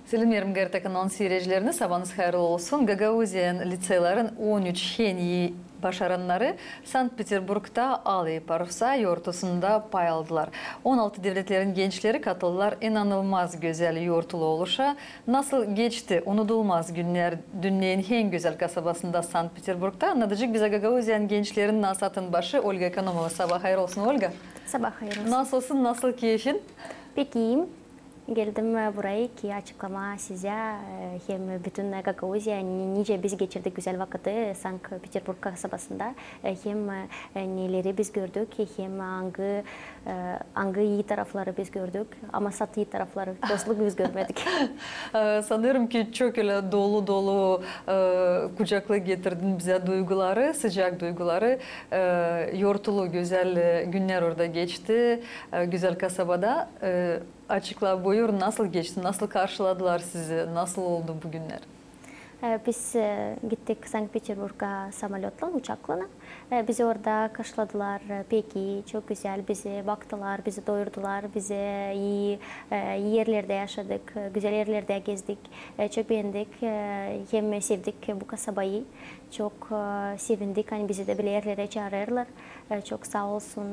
Selim Yarımgarı kanalının seyircilerine sabahınız hayırlı olsun. Gagauzyan liseylerin 13 heniyi başaranları Sankt Peterburg'da Ali Parus'a yortusunda pay aldılar. 16 devletlerin gençleri katıldılar. İnanılmaz güzel yortulu oluşa. Nasıl geçti unutulmaz günler dünyanın en güzel kasabasında Sankt Peterburg'da. Anlatıcık bize Gagauzyan gençlerin nasatın başı Olga Ekonomova. Sabah hayırlı olsun Olga. Sabah hayırlı olsun. Nasılsın? Nasıl keyfin? Pek iyiyim. Geldim buraya ki açıklama size hem bütün Gagauzya nice biz geçirdik güzel vakiti Sankt Peterburg kasabasında hem neleri biz gördük hem hangi iyi tarafları biz gördük ama sat iyi tarafları dostluk biz görmedik. Sanırım ki çok öyle dolu dolu kucakla getirdin bize duyguları, sıcak duyguları. Yortulu güzel günler orada geçti, güzel kasabada. Açıkla buyur, nasıl geçti, nasıl karşıladılar sizi, nasıl oldu bu günler? Biz gittik Sankt Peterburg'a samolyotla, uçakla. Bizi orada karşıladılar, peki çok güzel, bizi baktılar, bizi doyurdular, bize iyi yerlerde yaşadık, güzel yerlerde gezdik, çok beğendik, hem sevdik bu kasabayı, çok sevindik, hani bizi de böyle yerlere çağırırlar. Çok sağ olsun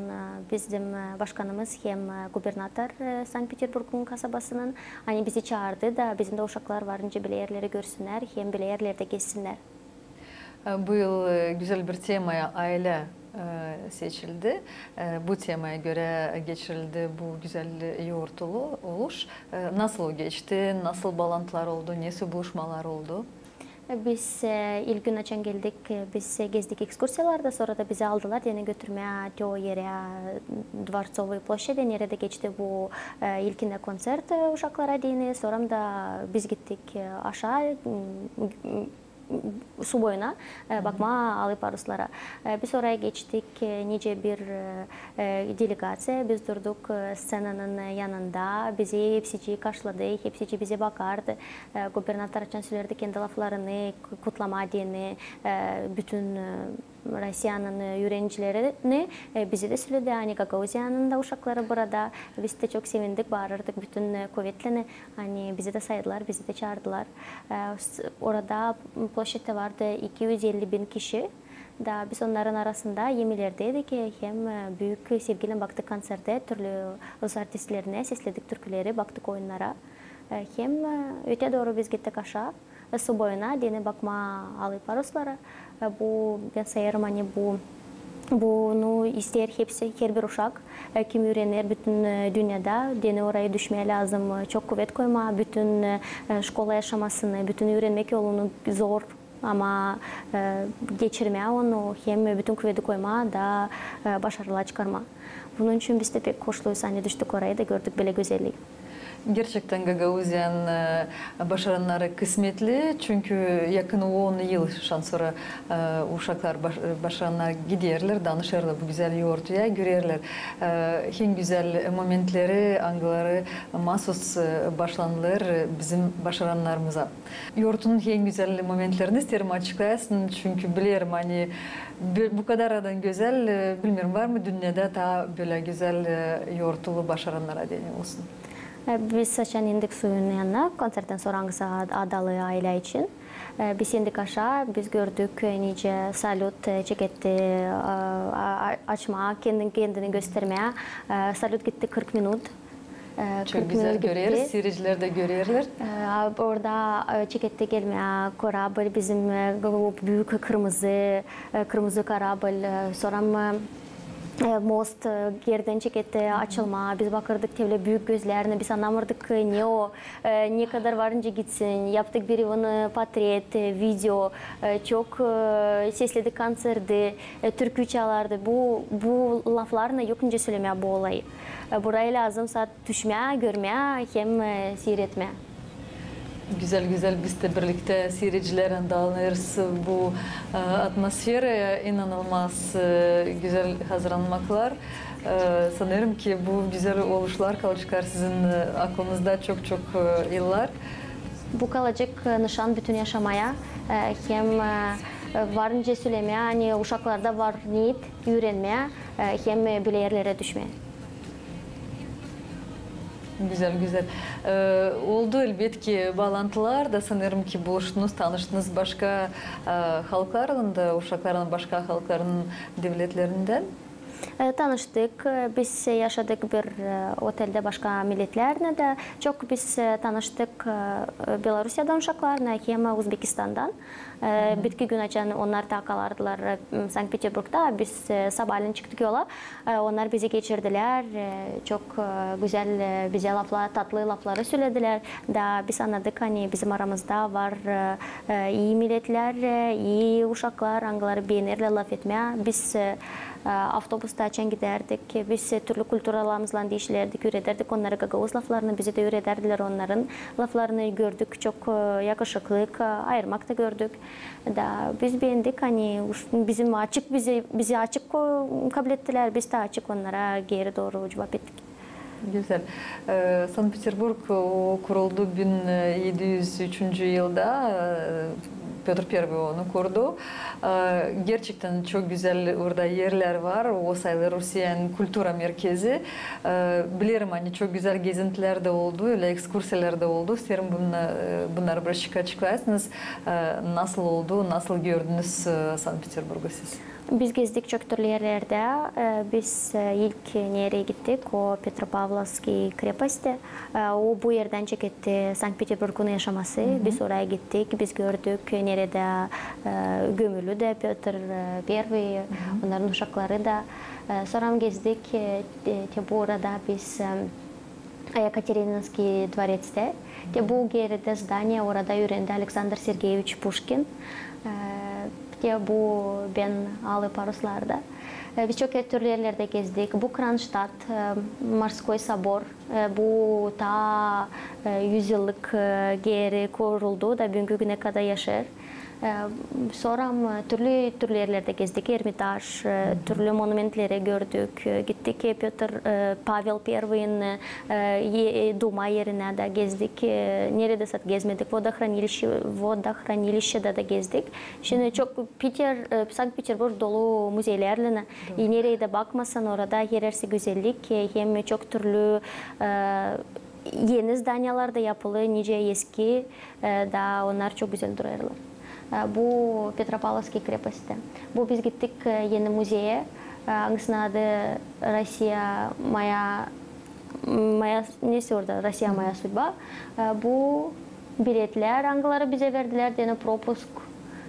bizim başkanımız hem gubernatör Sankt Peterburg'un kasabasının hani bizi çağırdı da bizim de uşaklar varınca bile yerleri görsünler hem bile yerlerde gezsinler. Bu yıl güzel bir temaya aile seçildi. Bu temaya göre geçirildi bu güzel yoğurtulu oluş. Nasıl geçti, nasıl bağlantılar oldu, nasıl buluşmalar oldu? Biz ilk gün açan geldik, biz gezdik ekskursiyalarda, sonra da bizi aldılar, yani götürmeye o yere Dvartsovaya Ploşede, nerede geçti bu ilkinde konsert uşaklara dini, sonra da biz gittik aşağı su boyuna bakma Ali Paruslara. Biz oraya geçtik, nice bir delegasyon, biz durduk scenanın yanında, bizi hepsi karşıladı, hepsi bize bakardı. Gubernatör açan söylerdi kendi laflarını, kutlama dini, bütün Rusya'nın öğrencilerini bize de söyledi. Hani Gagauzya'nın da uşakları burada. Biz de çok sevindik, bağırırdık bütün kuvvetlerini. Hani bizi de saydılar, bizi de çağırdılar. Orada ploşette vardı 250 bin kişi. Da biz onların arasında yemelerdeydik. Hem büyük sevgiyle baktık konserde, türlü Rus artistlerine sesledik türküleri, baktık oyunlara. Hem öte doğru biz gittik aşağı. Su boyuna, dine bakma Ali Paruslara. Bu ben sayarım hani bunu ister hepsi her bir uşak kim öğrenir bütün dünyada dine oraya düşmeye lazım çok kuvvet koyma bütün şkola yaşamasını bütün öğrenmek yolunu zor ama geçirmeye onu hem bütün kuvveti koyma da başarılı çıkarma. Bunun için biz de pek hoşluyuz hani düştük oraya da gördük böyle güzelliği. Gerçekten Gagauzyan başaranları kısmetli çünkü yakın 10 yıl sonra uşaklar başaranlar giderler, danışırlar bu güzel yoğurtuya görürler. En güzel momentleri, anıları mahsus başlanılır bizim başaranlarımıza. Yoğurtunun en güzel momentlerini isterim açıklayasın çünkü bilirim hani bu kadar güzel bilmiyorum var mı dünyada daha böyle güzel yoğurtulu başaranlara deniyor olsun. Biz açan indik suyun yanına, konsertten sonraki adalı aile için. Biz indik aşağı, biz gördük nice salut çeketti, açma, kendini göstermeye. Salut gitti 40 minut. Çok güzel görüyoruz, seyirciler de görüyorlar. Orada çeketti gelmeye korabel, bizim büyük kırmızı korabel, sonra most yerden çeketti açılma biz bakırdık tevle büyük gözlerine biz anlamadık ne kadar varınca gitsin yaptık bir onu portret video çok sesledik konserde türkü çalardı bu laflarını yokunca söylemeye bu olayı buraya lazım saat düşmeye görmeye hem seyretmeye. Güzel güzel biz de birlikte seyircilerin dağılırız bu atmosfere inanılmaz güzel hazırlanmaklar. Sanırım ki bu güzel oluşlar kalacaklar sizin aklınızda çok yıllar. Bu kalacak nişan bütün yaşamaya hem varınca söylemeye hani uşaklarda var niyet öğrenmeye hem bile yerlere düşmeye. Güzel güzel. Oldu elbette bağlantılar da sanırım ki buluştunuz, tanıştınız başka halkların da, uşakların başka halkların devletlerinden. Tanıştık. Biz yaşadık bir otelde başka milletlerle de. Çok biz tanıştık Belarusya'dan uşaklarla hem Uzbekistan'dan. Bitki gün açan onlar da kalardılar Sankt Peterburg'da. Biz sabahleyin çıktık yola. Onlar bizi geçirdiler. Çok güzel bize laflar, tatlı lafları söylediler. Da biz anladık hani bizim aramızda var iyi milletler, iyi uşaklar, angaları beğenirler laf etmeye. Biz avtobusta açan giderdik. Biz türlü külturalarımızla değişlerdik, öğretirdik. Onlara Gagavuz laflarını bize de öğretirdiler. Onların laflarını gördük. Çok yakışıklık, ayırmak da gördük. Da biz beğendik. Hani bizim açık bizi açık kabul ettiler. Biz de açık onlara geri doğru cevap ettik. Güzel. Sankt Peterburg kuruldu 1703. yılda. Petr I onu kurdu. Gerçekten çok güzel orada yerler var. O sayılır Rusya'nın kültüra merkezi. Bilirim hani çok güzel gezintiler de oldu, öyle ekskursiyalar da oldu. İsterim bunları biraz açıklarsınız. Nasıl oldu, nasıl gördünüz Sankt Peterburg'u siz? Biz gezdik çok türlü yerlerde. Biz ilk nereye gittik? O Petropavlovski krepasti. O bu yerden çeketti Sankt Peterburg'un yaşaması. Biz oraya gittik. Biz gördük nerede gömülü de Petr I, onların uşakları da. Sonra gezdik. Bu arada biz Екатерининский дворец'te. Bu geride zdanya orada öğrendi Alexander Sergeyevich Pushkin. Bu ben alı paruslarda. Biz çok türlü yerlerde gezdik. Bu Kronstadt, Morskoy Sabor, bu ta 100 yıllık geri kuruldu da bugünkü güne kadar yaşar. Sonra türlü yerlerde gezdik. Ermitaj, türlü monumentleri gördük. Gittik Pavel I'nin Duma yerine de gezdik. Nerede gezmedik? Vodохранилище'de de gezdik. Şimdi çok Sankt Peterburg dolu müzelerle. Nereye de bakmasan orada yerersi güzellik. Hem çok türlü yeni zdanyalar da yapılı. Nice eski da onlar çok güzel duruyorlar. Bu Petropavlovski krepasti. Bu biz gittik yeni müzeye. Hangisinin adı Rusya neyse orada Rusya Maya Судьба. Bu biletler hangileri bize verdiler diye propusк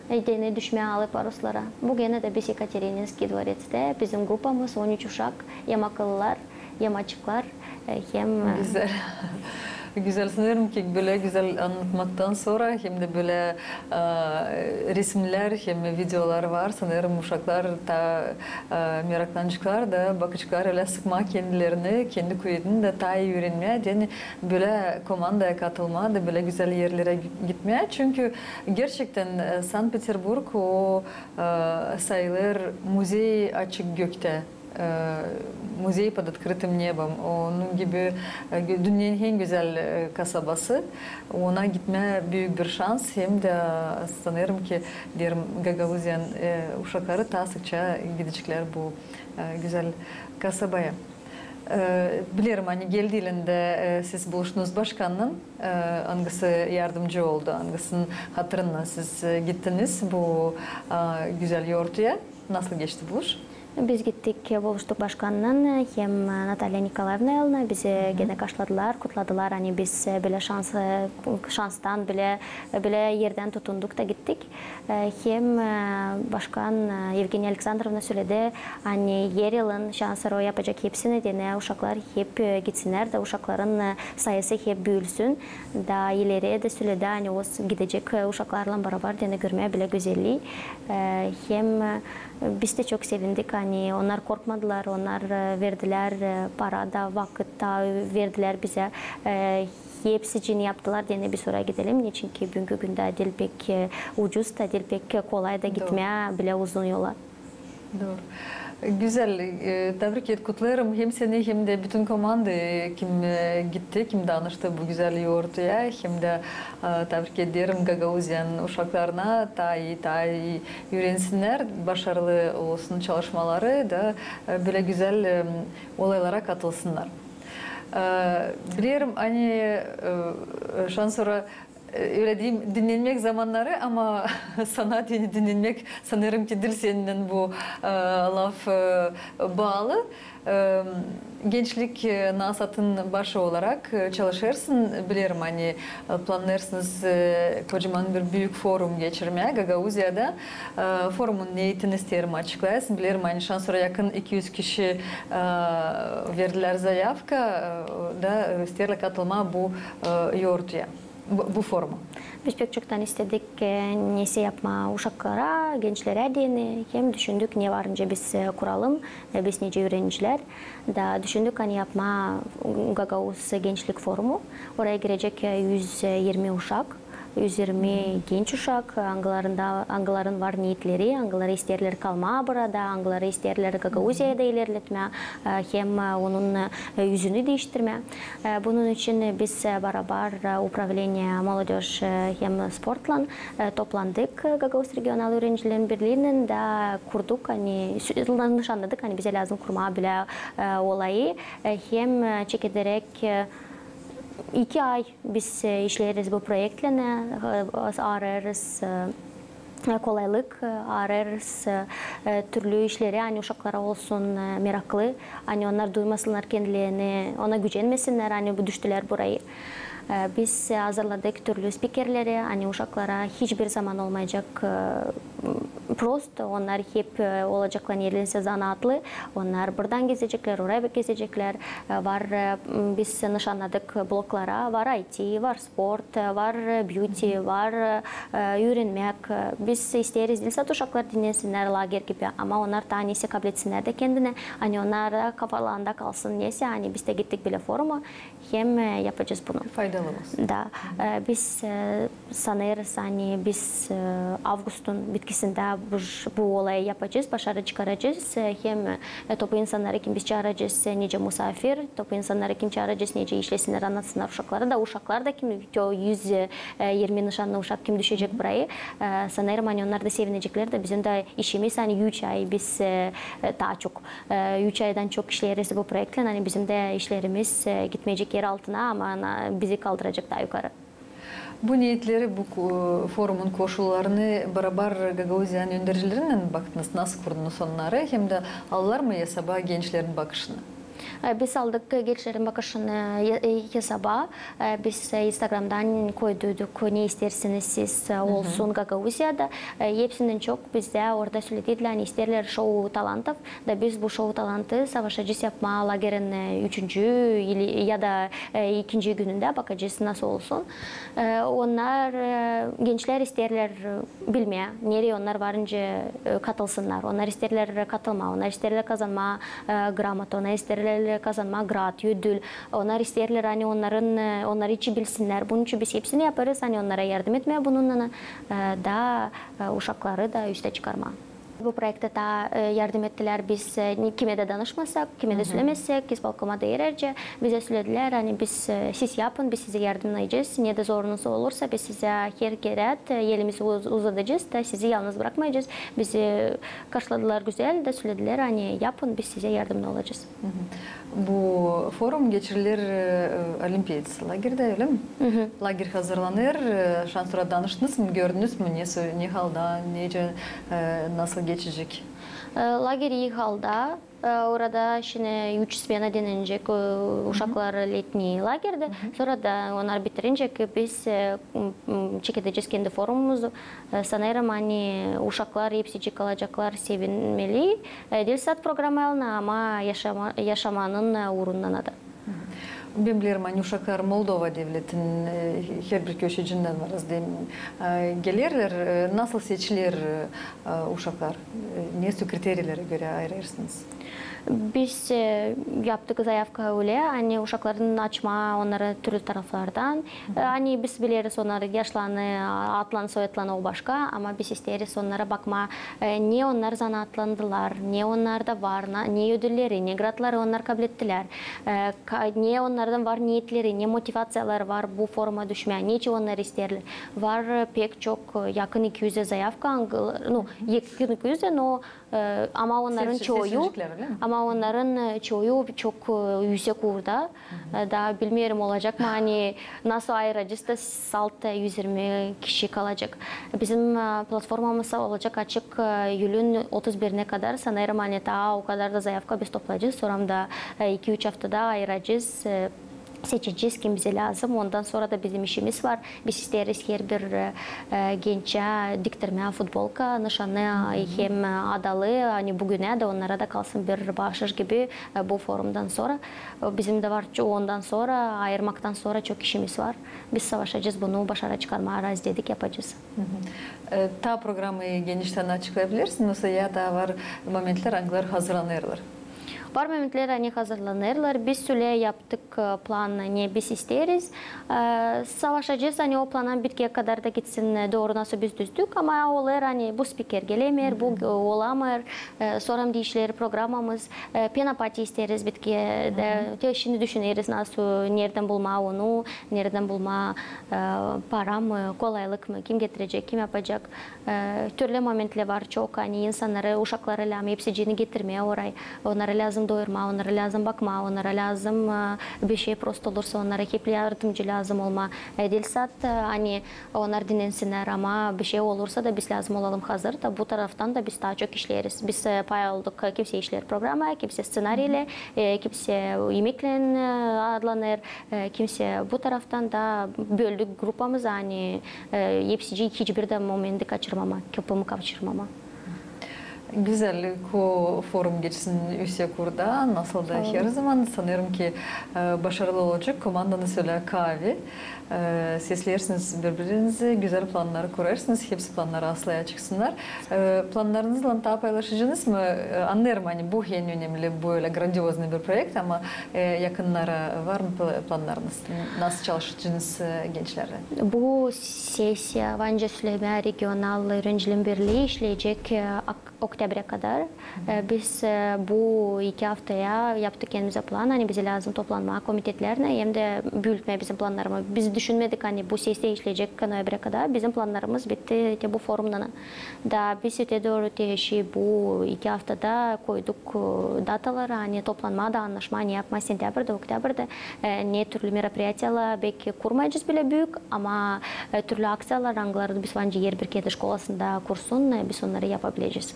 diye düşmeye alıp Ruslara. Bu gene de biz Екатерининский dворец'te bizim grupamız 13 uşak. Hem akıllılar, hem açıklar, hem... Güzel. Güzel sanırım ki böyle güzel anlatmaktan sonra hem de böyle resimler hem videolar var. Sanırım uşaklar da meraklanacaklar da bakacaklar öyle sıkma kendilerini, kendi köyünü de daha iyi öğrenmeye. Yani böyle komandaya katılma da böyle güzel yerlere gitmeye. Çünkü gerçekten Sankt Peterburg o sayılır müze açık gökte. Muzey под открытым nebom. Onun gibi dünyanın en güzel kasabası. Ona gitme büyük bir şans. Hem de sanırım ki diğer Gagavuzyan uşakları daha sıkça gidecekler bu güzel kasabaya. Bilirim hani geldiğinde siz buluştunuz başkanın hangisi yardımcı oldu, hangisinin hatırına siz gittiniz bu güzel yortuya. Nasıl geçti buluş? Biz gittik, buluştuk başkanla, hem Natalya Nikolaevna bizi gene karşıladılar, kutladılar. Hani biz böyle şanstan böyle yerden tutunduk da gittik. Hem başkan Evgeniya Alexandrovna söyledi, hani yer yılın şansı o yapacak hepsini diye uşaklar hep gitsinler de uşakların sayısı hep büyülsün. Da ileriye de söyledi, hani o gidecek uşaklarla beraber diye görmeye bile güzelliği. Hem biz de çok sevindik. Hani onlar korkmadılar, onlar verdiler para da, vakit da verdiler bize. Hepsi için yaptılar diye bir sonra gidelim. Niçin ki bugünkü günde dil pek ucuz da dil pek kolay da gitmeye bile uzun yola. Doğru. Güzel. Tebrik et, kutlarım. Hem seni hem de bütün komanda kim gitti, kim danıştı bu güzel yoğurtuya. Hem de tebrik ederim Gagavuzyan uşaklarına daha iyi öğrensinler. Başarılı olsun çalışmaları da böyle güzel olaylara katılsınlar. Bilirim hani şansora öyle diyeyim dinlenmek zamanları ama sanat yeni dinlenmek sanırım ki dil senin bu laf bağlı. Gençlik nasatın başı olarak çalışırsın. Bilirim hani planlarsınız kocaman bir büyük forum geçirmeye Gagauzya'da. Forumun niyetini isterim açıklayasın. Bilirim hani şansora yakın 200 kişi verdiler zayavka da isterler katılma bu yurtuya. Bu formu. Biz pek çoktan istedik nesi yapma uşaklara, gençlere diyeni. Hem düşündük ne varınca biz kuralım, biz nece öğrenciler. Da düşündük hani yapma Gagauz Gençlik Forumu. Oraya girecek 120 uşak. 120 genç uşak, angaların var niyetleri, angaları isterler kalma burada, angaları isterler Gagauzya'da ilerletme, hem onun yüzünü değiştirme. Bunun için biz beraber Upravlение Молодежь hem Sport'la toplandık. Gagauz Regional Öğrencilerin Birliği'nin de kurduk, hani nişanladık, hani bize lazım kurma bile olayı. Hem çekilerek 2 ay biz işleriz bu projeyle, ararız kolaylık, ararız türlü işleri, hani uşaklara olsun meraklı, hani onlar duymasınlar kendilerini, ona gücenmesinler, hani bu düştüler burayı. Biz hazırladık türlü spikerleri, hani uşaklara hiçbir zaman olmayacak prost, onlar hep olacaklar yerlense zanatlı, onlar buradan gezecekler, oraya gezecekler, var biz nişanladık bloklara, var IT, var sport, var beauty, var öğrenmek, biz isteriz dilsat uşaklar dinlesinler lager gibi ama onlar da neyse kabul etsinler de kendine, hani onlar kafalarında kalsın neyse, hani biz de gittik bile foruma, hem yapacağız bunu. Faydalı olsun. Da, biz sanırız hani biz Ağustos'un bitkisinde bu olayı yapacağız, başarı çıkaracağız. Hem topu insanları kim biz çağıracağız, nece misafir, topu insanları kim çağıracağız, nece işlesinler, anlatsınlar uşaklara da, uşaklar da kim 120 nişanlı uşak kim düşecek burayı. Sanırım hani onlar da sevinecekler de bizim de işimiz hani 3 ay biz daha çok 3 aydan çok işleriz bu projeyle, hani bizim de işlerimiz gitmeyecek yer altına ama bizi kaldıracak daha yukarı. Bu niyetleri, bu forumun koşullarını beraber Gagauzya'nın önderilerine baktınız, nasıl kurdunuz onları, hem de alırlar mı hesaba gençlerin bakışını? Biz aldık gençlerin bakışını hesaba. Biz Instagram'dan koyduk ne isterseniz siz olsun Gagauzya'da. Hepsinden çok bizde orada söylediler, hani isterler show talantov da biz bu show talantı savaşacağız yapma lagerin 3. ya da 2. gününde bakacağız nasıl olsun. Onlar gençler isterler bilmeye, nereye onlar varınca katılsınlar. Onlar isterler katılma, onlar isterler kazanma gramat, onlar isterler kazanma grad, ödül. Onlar isterler hani onları içi bilsinler. Bunun için biz hepsini yaparız. Hani onlara yardım etmeye, bununla da uşakları da üste çıkarma. Bu projekte de yardım ettiler. Biz kime de danışmasak, kime de söylemezsek, İsbalkoma değerlerce bize söylediler. Hani biz siz yapın, biz size yardımlayacağız. Ne de zorunuz olursa biz size her kere elimizi uzatacağız da sizi yalnız bırakmayacağız. Bizi karşıladılar güzel de söylediler hani yapın, biz size yardımcı olacağız. Bu forum geçirilir Olimpiyat lagerde öyle mi? Lager hazırlanır. Şansıra danıştınız mı, gördünüz mü? Ne halda, nasıl geçecek? Lager iyi halda. Orada şimdi 3 smena denilecek uşaklar letni lagerde. Sonra da onlar bitirince biz çekeceğiz kendi forumumuzu. Sanırım hani uşaklar hepsi kalacaklar sevinmeli. Dilsat programı ama yaşamanın uğrundan da. Ben bilirim hani uşaklar Moldova devletinin her bir köşecinden varız gelirler. Nasıl seçilir uşaklar? Ne kriterilere göre ayırırsınız? Biz yaptık zayavka öyle, hani uşakların açma onları türlü taraflardan. Hani biz biliriz onları yaşlarını, atlan, soyatlanı o başka ama biz isteriz onlara bakma ne onlar zanatlandılar, ne onlarda var, ne ödülleri, ne gradları onlar kabul ettiler, ne onlardan var niyetleri, ne motivasyonları var bu forma düşmeye, niçin onlar isterler. Var pek çok yakın 200 zayavka, yakın 200 ama onların çoğu, ama ama onların çoğu çok yüksek orada. Daha bilmiyorum olacak mı, hani nasıl ayıracağız da saltta 120 kişi kalacak. Bizim platformamız olacak açık Eylül'ün 31'ine kadar. Sanırım hani daha o kadar da zayıfka biz toplayacağız. Sonra da 2-3 haftada ayıracağız. Seçeceğiz kim bize lazım. Ondan sonra da bizim işimiz var. Biz isteriz her bir gençe diktirmeye futbolka, nişanı hem adalı, hani bugüne de onlara da kalsın bir bağışır gibi bu forumdan sonra. Bizim de var ondan sonra, ayırmaktan sonra çok işimiz var. Biz savaşacağız, bunu başarı çıkarmaya razı dedik, yapacağız. Ta programı genişten açıklayabilirsin. Nasıl ya da var momentler, anılar hazırlanırlar. Var momentler hani hazırlanırlar. Biz süre yaptık planı, ne biz isteriz. Savaşacağız, hani o plana bitkiye kadar da gitsin, doğru nasıl biz düzdük. Ama olur hani bu spiker gelemir, bu olamır. Sonra değişler programımız. Penapati isteriz bitkiye de. Şimdi düşünürüz nasıl, nereden bulma onu, nereden bulma param, kolaylık mı, kim getirecek, kim yapacak. Türlü momentler var çok. Hani insanları, uşakları hepsini getirmeye oraya. Onlara lazım doyurma, onlara lazım bakma, onlara lazım bir şey prosto olursa onlara hep yardımcı lazım olma. Dilsat hani onlar dinlensinler ama bir şey olursa da biz lazım olalım hazır da bu taraftan da biz daha çok işleriz. Biz pay olduk, kimse işler programı, kimse senaryoyla, kimse yemekle adlanır, kimse bu taraftan da böldük grupamız hani hepsi hiçbir de momenti kaçırmama, köpümü kaçırmama. Güzel ko forum geçsin Üsküdar'da nasıl da her zaman sanırım ki başarılı olacak komandanı söyle kahve. Seslersiniz birbirinizi, güzel planları kurarsınız, hepsi planları aslaya çıksınlar. Planlarınızla daha paylaşacaksınız mı? Anlarım hani bu en önemli, böyle grandiozlu bir proje ama yakınlara var mı planlarınız? Nasıl çalışacaksınız gençlerle? Bu sesya Vanca Süleyman Regional Öğrencilerin Birliği işleyecek Oktyabra kadar. Biz bu 2 haftaya yaptık kendimize plan. Hani bize lazım toplanma komitetlerine hem de büyütme bizim planlarımı. Biz düşünmedik hani bu sesya işleyecek noyabra kadar. Bizim planlarımız bitti bu forumdan. Da biz öte doğru teşi bu 2 haftada koyduk dataları hani toplanma da anlaşma ne yapma sentyabrda, oktyabırda ne türlü merapриятиялар belki kurmayacağız bile büyük ama türlü aksiyalar rangları biz bence yer bir kedi şkolasında kursun biz onları yapabileceğiz.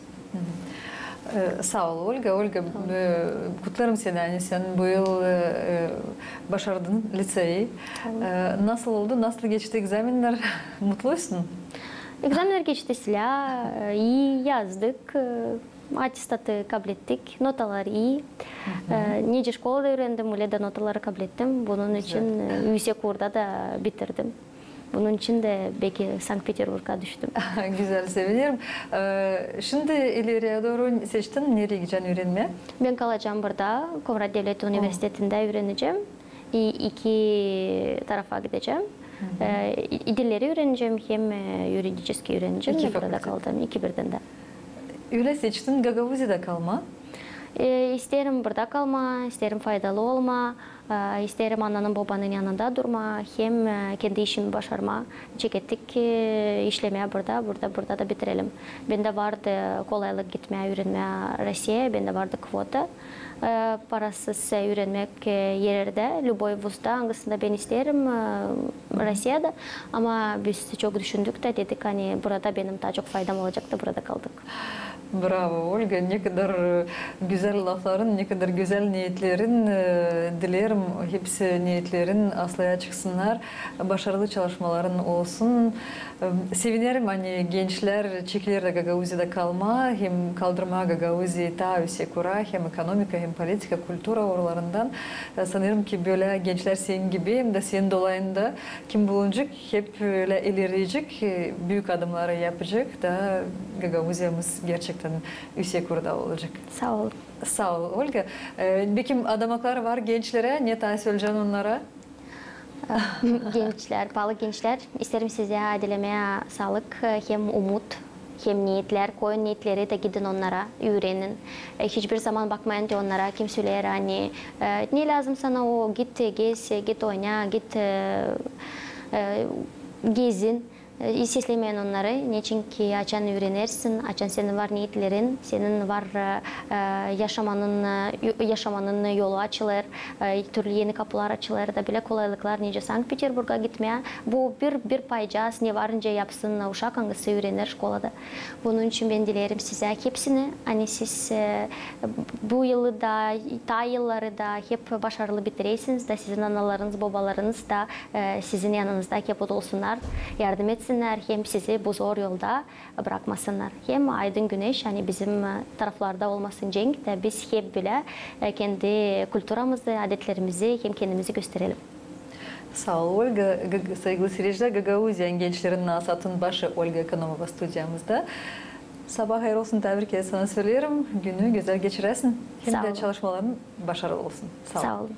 Sağ ol Olga. Olga, kutlarım seni. Yani sen bu yıl başardın liseyi. Nasıl oldu? Nasıl geçti egzaminler? Mutlusun? Egzaminler geçti silah. İyi yazdık. Аттестаты kabul ettik. Notalar iyi. Nice şkolada öğrendim. Öyle de notaları kabul ettim. Bunun için Üsküdar'da da bitirdim. Bunun için de belki Sankt Peterburg'a düştüm. Güzel, sevinirim. Şimdi ileriye doğru seçtin. Nereye gideceksin öğrenmeye? Ben kalacağım burada. Komrat Devlet Üniversitesi'nde öğreneceğim. 2 tarafa gideceğim. Dilleri öğreneceğim hem yuridik öğreneceğim. Burada kaldım. 2 birden de. Öyle seçtin. Gagavuzya'da kalma. İsterim burada kalma, isterim faydalı olma, isterim ananın babanın yanında durma, hem kendi işimi başarma. Çekettik işlemeye burada da bitirelim. Bende vardı kolaylık gitmeye, öğrenmeye Rusya'ya, bende vardı kvota. Parasız öğrenmek yerde, любой vuzda, hangisinde ben isterim Rusya'da. Ama biz çok düşündük de dedik hani burada benim daha çok faydam olacak da burada kaldık. Bravo Olga, ne kadar güzel lafların, ne kadar güzel niyetlerin, dilerim hepsi niyetlerin aslaya çıksınlar, başarılı çalışmaların olsun. Sevinirim hani gençler çekilir de Gagauzya'da kalma, hem kaldırma Gagauzya'yı ta Üsküdar'a, hem ekonomika hem politika, kültüra oralarından. Sanırım ki böyle gençler senin gibi hem de senin dolayında kim bulunacak, hep böyle ilerleyecek, büyük adımları yapacak da Gagauzya'mız gerçekten Üsküdar'da olacak. Sağ ol. Sağ ol Olga. Peki adamaklar var gençlere, ne tavsiye edeceksin onlara? Gençler, pahalı gençler, isterim size dilemeye sağlık, hem umut, hem niyetler, koyun niyetleri de gidin onlara, öğrenin. Hiçbir zaman bakmayın ki onlara, kim söyler hani ne lazım sana o, git gez, git oyna, git gezin. İstemeyen onları, niçinki açan öğrenirsin, açan senin var niyetlerin, senin var yaşamanın yolu açılır, türlü yeni kapılar açılır da bile kolaylıklar nice Sankt Peterburg'a gitmeye. Bu bir paycas ne varınca yapsın uşak hangisi öğrenir şkolada. Bunun için ben dilerim size hepsini, hani siz bu yılı da, ta yılları da hep başarılı bitiresiniz da sizin analarınız, babalarınız da sizin yanınızda hep olsunlar, yardım etsinler, hem sizi bu zor yolda bırakmasınlar. Hem aydın güneş hani bizim taraflarda olmasın cenk de biz hep bile kendi kültürümüzü, adetlerimizi hem kendimizi gösterelim. Sağ ol Olga. Saygılı seyirciler, Gagauzyan gençlerinin asatın başı Olga Ekonomova stüdyamızda. Sabah hayır olsun, tebrik ederim sana söylerim. Günü güzel geçiresin. Hem de çalışmaların başarılı olsun. Sağ olun.